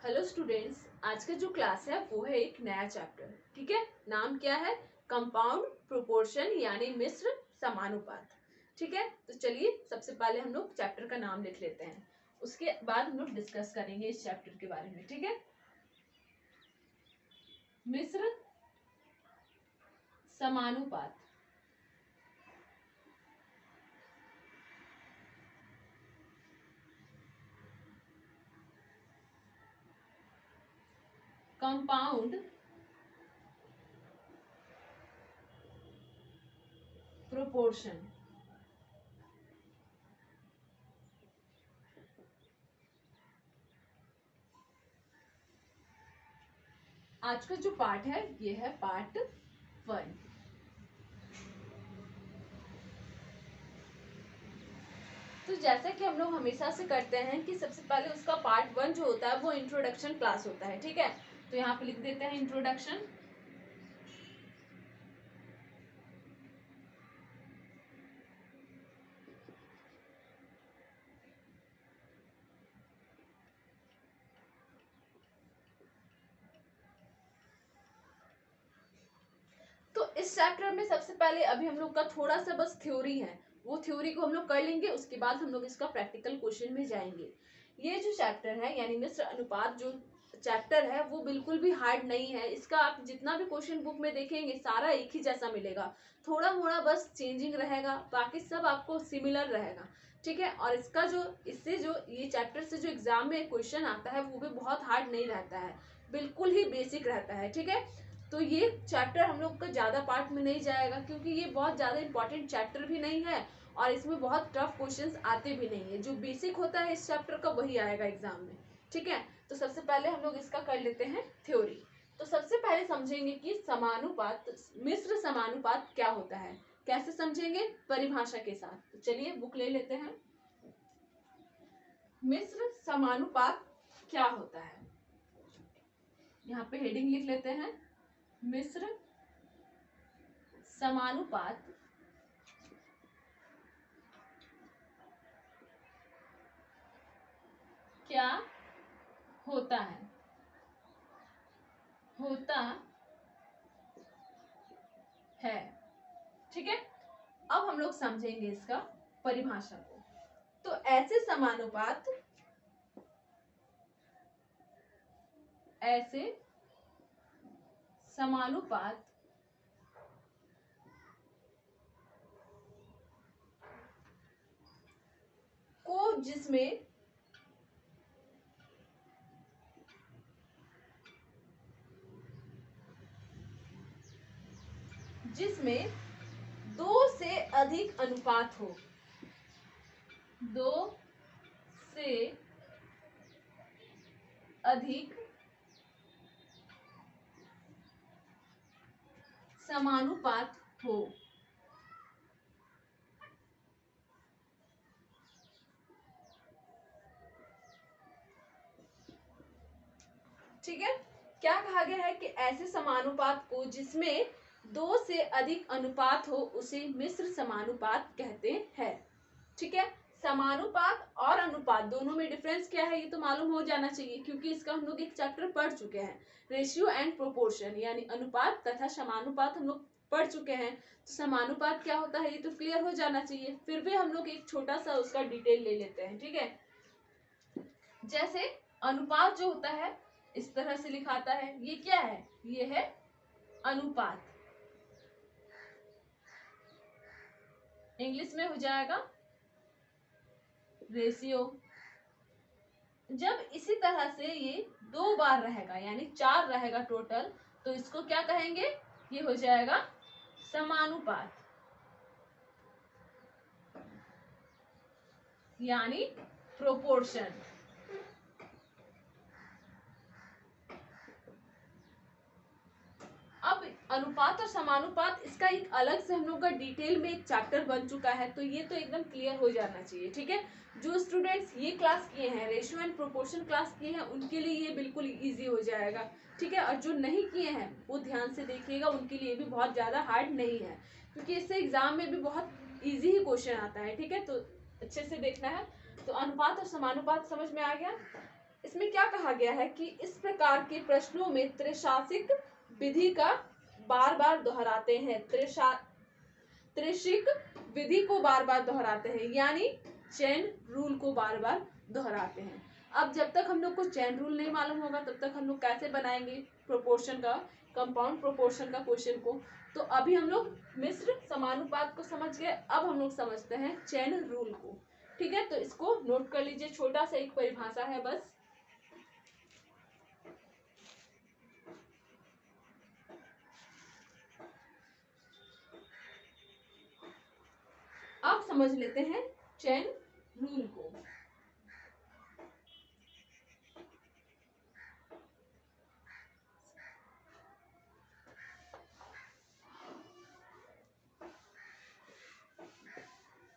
Hello students, आज का जो क्लास है वो है एक नया चैप्टर। ठीक है, नाम क्या है? कंपाउंड प्रोपोर्शन यानी मिश्र समानुपात। ठीक है, तो चलिए सबसे पहले हम लोग चैप्टर का नाम लिख लेते हैं, उसके बाद हम लोग डिस्कस करेंगे इस चैप्टर के बारे में। ठीक है, मिश्र समानुपात। Compound proportion. आज का जो पार्ट है ये है पार्ट 1। तो जैसा कि हम लोग हमेशा से करते हैं कि सबसे पहले उसका पार्ट 1 जो होता है वो इंट्रोडक्शन क्लास होता है। ठीक है, तो यहाँ पे लिख देते हैं इंट्रोडक्शन। तो इस चैप्टर में सबसे पहले अभी हम लोग का थोड़ा सा बस थ्योरी है, वो थ्योरी को हम लोग कर लेंगे, उसके बाद हम लोग इसका प्रैक्टिकल क्वेश्चन में जाएंगे। ये जो चैप्टर है यानी मिश्र अनुपात जो चैप्टर है वो बिल्कुल भी हार्ड नहीं है। इसका आप जितना भी क्वेश्चन बुक में देखेंगे सारा एक ही जैसा मिलेगा, थोड़ा मोड़ा बस चेंजिंग रहेगा, बाकी सब आपको सिमिलर रहेगा। ठीक है, और इसका जो इससे जो ये चैप्टर से जो एग्जाम में क्वेश्चन आता है वो भी बहुत हार्ड नहीं रहता है, बिल्कुल ही बेसिक रहता है। ठीक है, तो ये चैप्टर हम लोग का ज्यादा पार्ट में नहीं जाएगा क्योंकि ये बहुत ज्यादा इंपॉर्टेंट चैप्टर भी नहीं है और इसमें बहुत टफ क्वेश्चंस आते भी नहीं है। जो बेसिक होता है इस चैप्टर का वही आएगा एग्जाम में। ठीक है, तो सबसे पहले हम लोग इसका कर लेते हैं थ्योरी। तो सबसे पहले समझेंगे कि समानुपात, मिश्र समानुपात क्या होता है। कैसे समझेंगे? परिभाषा के साथ। तो चलिए बुक ले लेते हैं। मिश्र समानुपात क्या होता है, यहाँ पे हेडिंग लिख लेते हैं, मिश्र समानुपात क्या होता है। ठीक है, अब हम लोग समझेंगे इसका परिभाषा को। तो ऐसे समानुपात को जिसमें दो से अधिक अनुपात हो, दो से अधिक समानुपात हो। ठीक है, क्या कहा गया है कि ऐसे समानुपात को जिसमें दो से अधिक अनुपात हो उसे मिश्र समानुपात कहते हैं। ठीक है, समानुपात और अनुपात दोनों में डिफरेंस क्या है ये तो मालूम हो जाना चाहिए क्योंकि इसका हम लोग एक चैप्टर पढ़ चुके हैं। रेशियो एंड प्रोपोर्शन यानी अनुपात तथा समानुपात हम लोग पढ़ चुके हैं। तो समानुपात क्या होता है ये तो क्लियर हो जाना चाहिए, फिर भी हम लोग एक छोटा सा उसका डिटेल ले लेते हैं। ठीक है, जैसे अनुपात जो होता है इस तरह से लिखाता है, ये क्या है? ये है अनुपात, इंग्लिश में हो जाएगा रेशियो। जब इसी तरह से ये दो बार रहेगा यानी 4 रहेगा टोटल, तो इसको क्या कहेंगे? ये हो जाएगा समानुपात यानी प्रोपोर्शन। अब अनुपात और समानुपात इसका एक अलग से हम लोग का डिटेल में एक चैप्टर बन चुका है, तो ये तो एकदम क्लियर हो जाना चाहिए। ठीक है, जो स्टूडेंट्स ये क्लास किए हैं, रेशियो एंड प्रोपोर्शन क्लास किए हैं, उनके लिए ये बिल्कुल इजी हो जाएगा। ठीक है, और जो नहीं किए हैं वो ध्यान से देखिएगा, उनके लिए भी बहुत ज्यादा हार्ड नहीं है क्योंकि इससे एग्जाम में भी बहुत ईजी ही क्वेश्चन आता है। ठीक है, तो अच्छे से देखना है। तो अनुपात और समानुपात समझ में आ गया। इसमें क्या कहा गया है कि इस प्रकार के प्रश्नों में त्रैसाशिक विधि का बार बार दोहराते हैं, त्रैशिक विधि को बार बार दोहराते हैं, यानी चेन रूल को बार बार दोहराते हैं। अब जब तक हम लोग को चेन रूल नहीं मालूम होगा तब तक हम लोग कैसे बनाएंगे प्रोपोर्शन का, कंपाउंड प्रोपोर्शन का क्वेश्चन को। तो अभी हम लोग मिश्र समानुपात को समझ गए, अब हम लोग समझते हैं चेन रूल को। ठीक है, तो इसको नोट कर लीजिए, छोटा सा एक परिभाषा है बस। अब समझ लेते हैं चेन रूल को।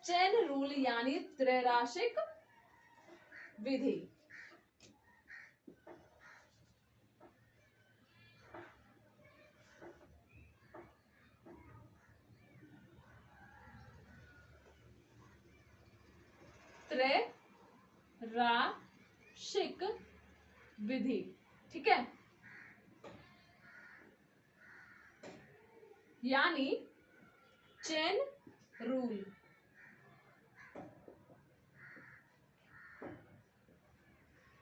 चेन रूल यानी त्रैराशिक विधि। त्रैराशिक विधि, ठीक है, यानी चेन रूल।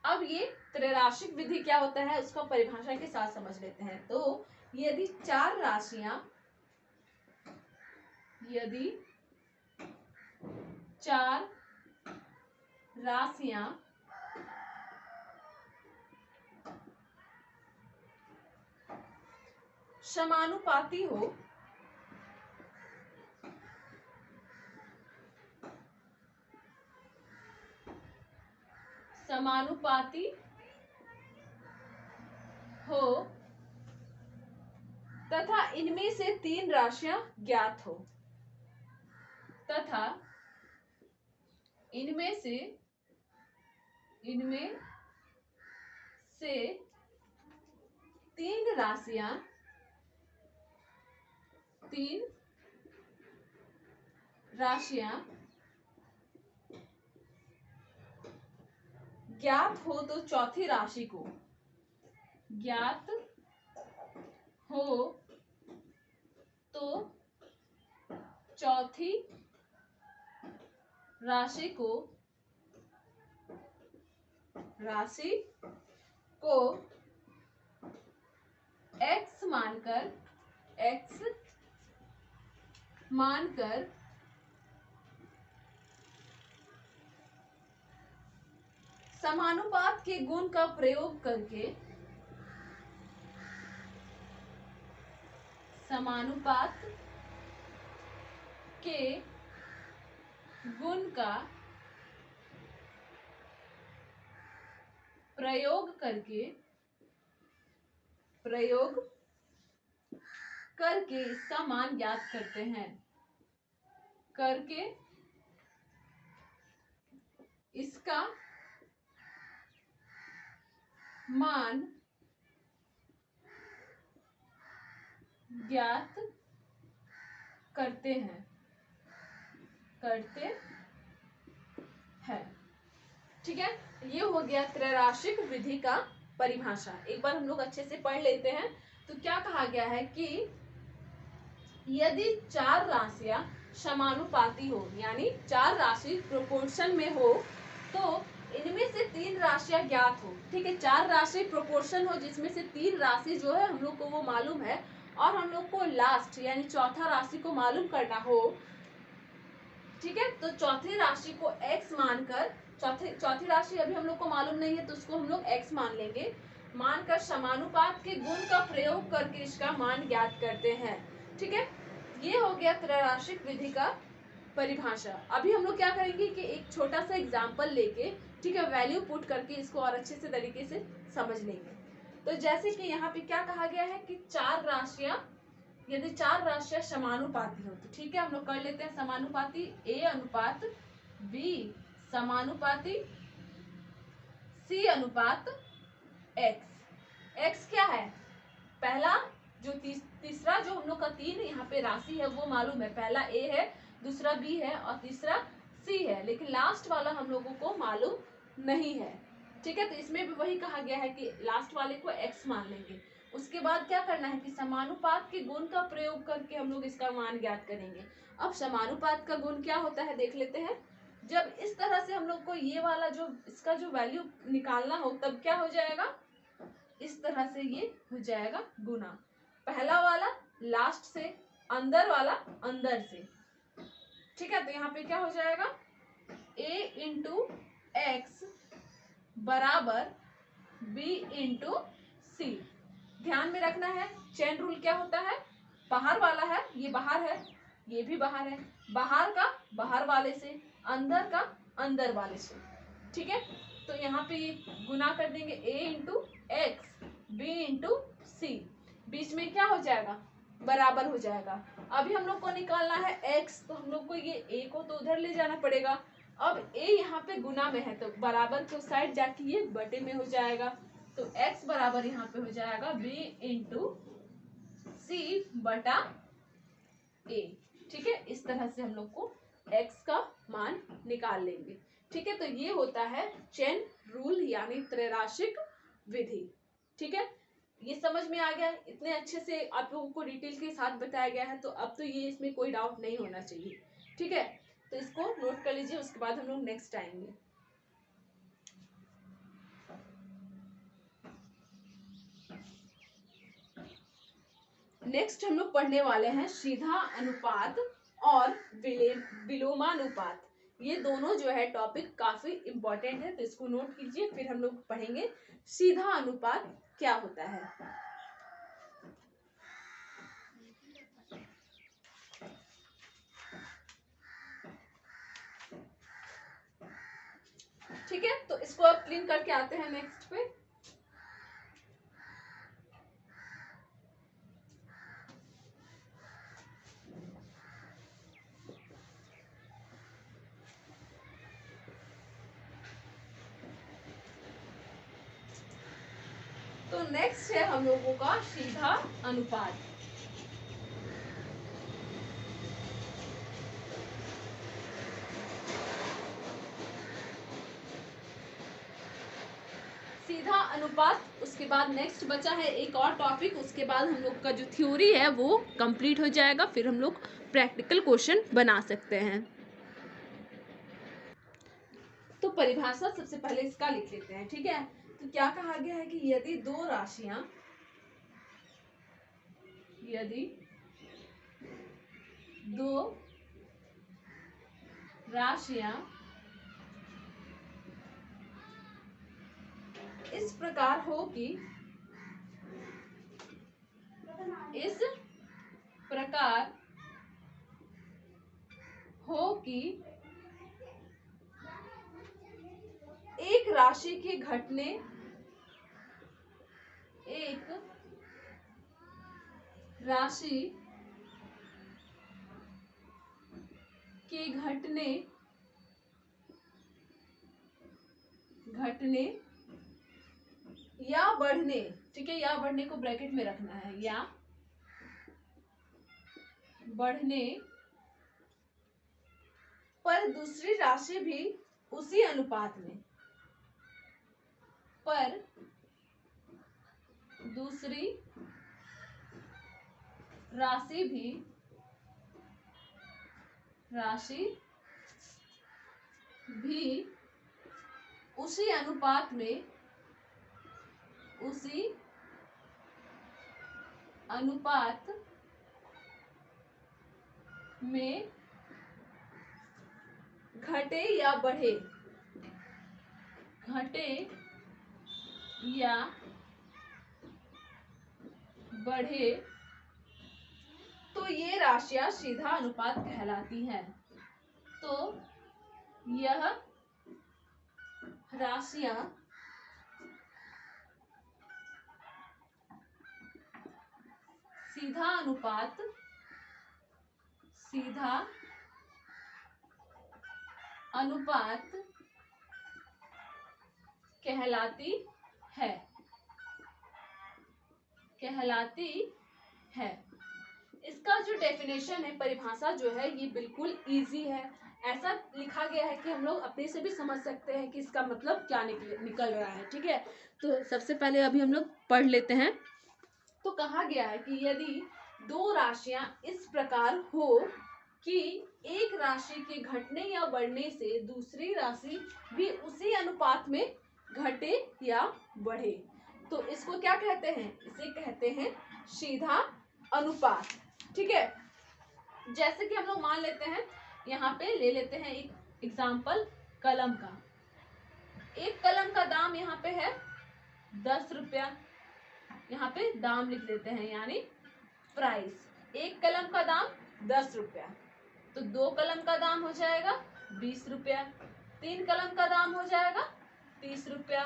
अब ये त्रैराशिक विधि क्या होता है उसका परिभाषा के साथ समझ लेते हैं। तो यदि चार राशियां समानुपाती हो, तथा इनमें से तीन राशियां ज्ञात हो, इनमें से तीन राशियां ज्ञात हो तो चौथी राशि को x मानकर समानुपात के गुण का प्रयोग करके इसका मान ज्ञात करते हैं, इसका मान ज्ञात करते हैं। ठीक है, ये हो गया त्रैराशिक विधि का परिभाषा। एक बार हम लोग अच्छे से पढ़ लेते हैं। तो क्या कहा गया है कि यदि चार राशियां समानुपाती हो, यानी चार राशि प्रोपोर्शन में हो, तो इनमें से तीन राशियां ज्ञात हो। ठीक है, चार राशि प्रोपोर्शन हो जिसमें से तीन राशि जो है हम लोग को वो मालूम है, और हम लोग को लास्ट यानी चौथा राशि को मालूम करना हो। ठीक है, तो चौथी राशि को x मानकर, चौथी राशि अभी हम लोग को मालूम नहीं है तो उसको हम लोग x मान लेंगे, मानकर समानुपात के गुण का प्रयोग करके इसका मान ज्ञात करते हैं। ठीक है, ये हो गया त्रैराशिक विधि का परिभाषा। अभी हम लोग क्या करेंगे कि एक छोटा सा एग्जाम्पल लेके, ठीक है, वैल्यू पुट करके इसको और अच्छे से तरीके से समझ लेंगे। तो जैसे कि यहाँ पे क्या कहा गया है कि यदि चार राशियां समानुपाती हो, तो ठीक है हम लोग कर लेते हैं समानुपाती। A अनुपात B समानुपाती C अनुपात X। X क्या है? पहला जो तीसरा जो हम लोग का तीन यहाँ पे राशि है वो मालूम है, पहला A है, दूसरा B है और तीसरा C है, लेकिन लास्ट वाला हम लोगों को मालूम नहीं है। ठीक है, तो इसमें भी वही कहा गया है कि लास्ट वाले को x मान लेंगे। उसके बाद क्या करना है कि समानुपात के गुण का प्रयोग करके हम लोग इसका मान ज्ञात करेंगे। अब समानुपात का गुण क्या होता है देख लेते हैं। जब इस तरह से हम लोग को ये वाला जो इसका जो वैल्यू निकालना हो तब क्या हो जाएगा, इस तरह से ये हो जाएगा गुना, पहला वाला लास्ट से, अंदर वाला अंदर से। ठीक है, तो यहाँ पे क्या हो जाएगा, a इंटू एक्स बराबर b इंटू सी। ध्यान में रखना है चेन रूल क्या होता है, बाहर वाला है, ये बाहर है, ये भी बाहर है, बाहर का बाहर वाले से, अंदर का अंदर वाले से। ठीक है, तो यहाँ पे ये गुना कर देंगे a into X b into C, बीच में क्या हो जाएगा, बराबर हो जाएगा। अभी हम लोग को निकालना है x, तो हम लोग को ये a को तो उधर ले जाना पड़ेगा। अब a यहाँ पे गुना में है तो बराबर के साइड जाके ये बटे में हो जाएगा, तो x बराबर यहाँ पे हो जाएगा b इंटू सी बटा a। ठीक है, इस तरह से हम लोग को x का मान निकाल लेंगे। ठीक है, तो ये होता है चेन रूल यानी त्रैराशिक विधि। ठीक है, ये समझ में आ गया, इतने अच्छे से आप लोगों को डिटेल के साथ बताया गया है, तो अब तो ये इसमें कोई डाउट नहीं होना चाहिए। ठीक है, तो इसको नोट कर लीजिए, उसके बाद हम लोग नेक्स्ट आएंगे। नेक्स्ट हम लोग पढ़ने वाले हैं सीधा अनुपात और विलोमानुपात। ये दोनों जो है टॉपिक काफी इंपॉर्टेंट है, तो इसको नोट कीजिए, फिर हम लोग पढ़ेंगे सीधा अनुपात क्या होता है। ठीक है, तो इसको अब क्लीन करके आते हैं नेक्स्ट पे। तो नेक्स्ट है हम लोगों का सीधा अनुपात। सीधा अनुपात, उसके बाद नेक्स्ट बचा है एक और टॉपिक, उसके बाद हम लोग का जो थ्योरी है वो कंप्लीट हो जाएगा, फिर हम लोग प्रैक्टिकल क्वेश्चन बना सकते हैं। तो परिभाषा सबसे पहले इसका लिख लेते हैं। ठीक है, तो क्या कहा गया है कि यदि दो राशियां इस प्रकार हो कि एक राशि के घटने घटने या बढ़ने, ठीक है, या बढ़ने को ब्रैकेट में रखना है, या बढ़ने पर दूसरी राशि भी उसी अनुपात में, पर दूसरी राशि भी उसी अनुपात में घटे या बढ़े, तो ये राशियां सीधा अनुपात कहलाती हैं। तो यह राशियां सीधा अनुपात कहलाती है। इसका जो डेफिनेशन है, परिभाषा जो है, ये बिल्कुल इजी है, ऐसा लिखा गया है कि हम लोग अपने से भी समझ सकते हैं कि इसका मतलब क्या निकल रहा है। ठीक है, तो सबसे पहले अभी हम लोग पढ़ लेते हैं। तो कहा गया है कि यदि दो राशियां इस प्रकार हो कि एक राशि के घटने या बढ़ने से दूसरी राशि भी उसी अनुपात में घटे या बढ़े, तो इसको क्या कहते हैं? इसे कहते हैं सीधा अनुपात। ठीक है, जैसे कि हम लोग मान लेते हैं, यहाँ पे ले लेते हैं एक एग्जाम्पल कलम का। एक कलम का दाम यहाँ पे है 10 रुपया, यहाँ पे दाम लिख देते हैं यानी प्राइस। एक कलम का दाम 10 रुपया, तो 2 कलम का दाम हो जाएगा 20 रुपया, 3 कलम का दाम हो जाएगा 30 रुपया,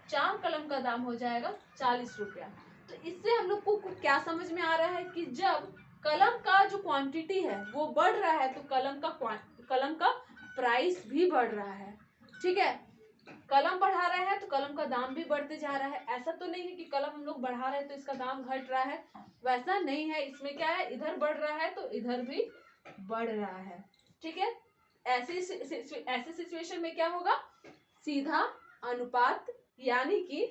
4 कलम का दाम हो जाएगा 40 रुपया। तो इससे हम लोग को क्या समझ में आ रहा है कि जब कलम का जो क्वांटिटी है वो बढ़ रहा है तो कलम का प्राइस भी बढ़ रहा है। ठीक है, कलम बढ़ा रहे हैं तो कलम का दाम भी बढ़ते जा रहा है। ऐसा तो नहीं है कि कलम हम लोग बढ़ा रहे हैं तो इसका दाम घट रहा है, वैसा नहीं है। इसमें क्या है, इधर बढ़ रहा है तो इधर भी बढ़ रहा है। ठीक है, ऐसे सिचुएशन में क्या होगा, सीधा अनुपात यानी कि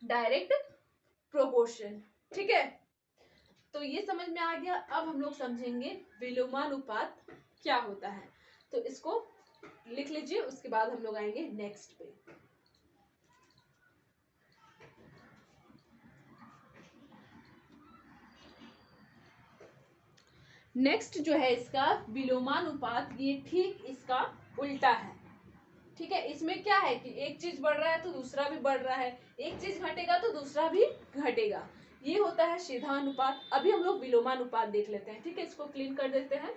डायरेक्ट प्रोपोर्शन। ठीक है, तो ये समझ में आ गया। अब हम लोग समझेंगे विलोमानुपात क्या होता है, तो इसको लिख लीजिए, उसके बाद हम लोग आएंगे नेक्स्ट पे। नेक्स्ट जो है इसका विलोमानुपात, ये ठीक इसका उल्टा है। ठीक है, इसमें क्या है कि एक चीज बढ़ रहा है तो दूसरा भी बढ़ रहा है, एक चीज घटेगा तो दूसरा भी घटेगा। ये होता है सीधा अनुपात। अभी हम लोग विलोमानुपात देख लेते हैं। ठीक है, इसको क्लीन कर देते हैं।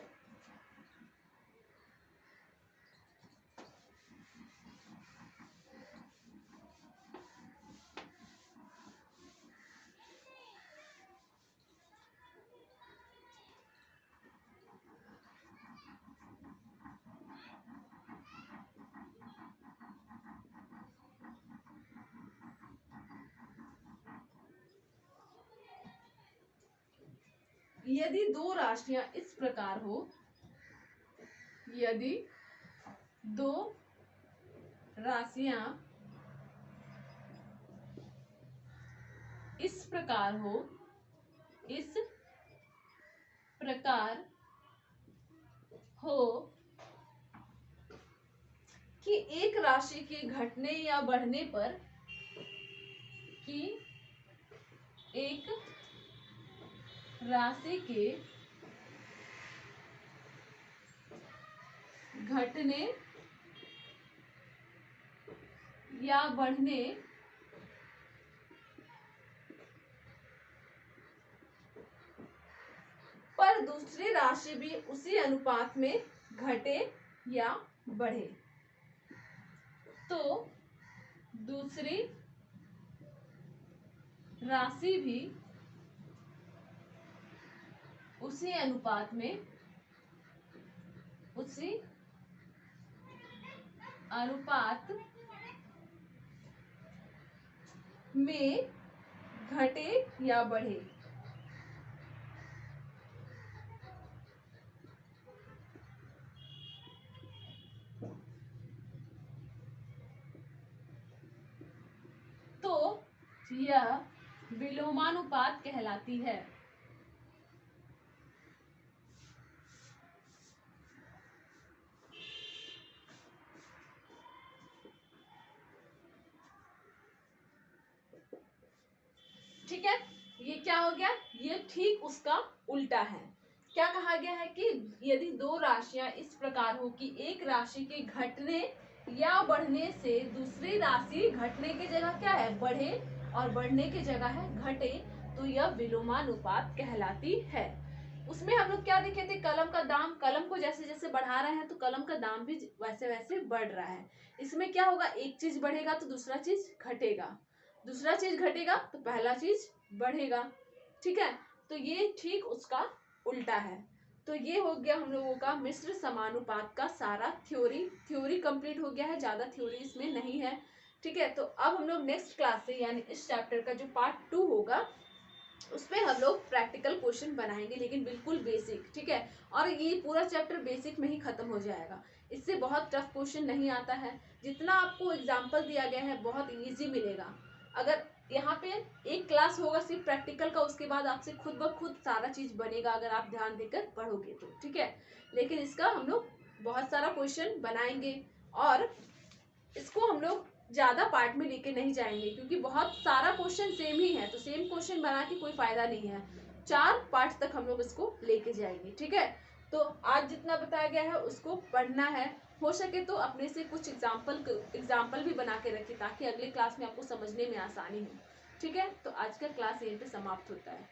यदि दो राशियां इस प्रकार हो, यदि दो राशियां इस प्रकार हो, इस प्रकार हो कि एक राशि के घटने या बढ़ने पर, कि एक राशि के घटने या बढ़ने पर दूसरी राशि भी उसी अनुपात में घटे या बढ़े, तो दूसरी राशि भी उसी अनुपात में घटे या बढ़े। तो यह विलोमानुपात कहलाती है। ठीक है, ये क्या हो गया, ये ठीक उसका उल्टा है। क्या कहा गया है कि यदि दो राशियां इस प्रकार हो कि एक राशि के घटने या बढ़ने से दूसरी राशि घटने की जगह क्या है, बढ़े, और बढ़ने की जगह है घटे, तो यह विलोमानुपात कहलाती है। उसमें हम लोग क्या देखे थे, कलम का दाम, कलम को जैसे जैसे बढ़ा रहे हैं तो कलम का दाम भी वैसे वैसे बढ़ रहा है। इसमें क्या होगा, एक चीज बढ़ेगा तो दूसरा चीज घटेगा, दूसरा चीज घटेगा तो पहला चीज बढ़ेगा। ठीक है, तो ये ठीक उसका उल्टा है। तो ये हो गया हम लोगों का मिश्र समानुपात का सारा थ्योरी कंप्लीट हो गया है, ज्यादा थ्योरी इसमें नहीं है। ठीक है, तो अब हम लोग नेक्स्ट क्लास से यानी इस चैप्टर का जो पार्ट 2 होगा उस पर हम लोग प्रैक्टिकल क्वेश्चन बनाएंगे, लेकिन बिल्कुल बेसिक, ठीक है। और ये पूरा चैप्टर बेसिक में ही खत्म हो जाएगा, इससे बहुत टफ क्वेश्चन नहीं आता है। जितना आपको एग्जाम्पल दिया गया है बहुत इजी मिलेगा। अगर यहाँ पे एक क्लास होगा सिर्फ प्रैक्टिकल का, उसके बाद आपसे खुद ब खुद सारा चीज बनेगा अगर आप ध्यान देकर पढ़ोगे तो, ठीक है। लेकिन इसका हम लोग बहुत सारा क्वेश्चन बनाएंगे और इसको हम लोग ज्यादा पार्ट में लेके नहीं जाएंगे, क्योंकि बहुत सारा क्वेश्चन सेम ही है, तो सेम क्वेश्चन बना के कोई फायदा नहीं है। 4 पार्ट तक हम लोग इसको लेके जाएंगे, ठीक है। तो आज जितना बताया गया है उसको पढ़ना है, हो सके तो अपने से कुछ एग्जाम्पल भी बना के रखिए, ताकि अगले क्लास में आपको समझने में आसानी हो, ठीक है। तो आज का क्लास यहीं पे समाप्त होता है।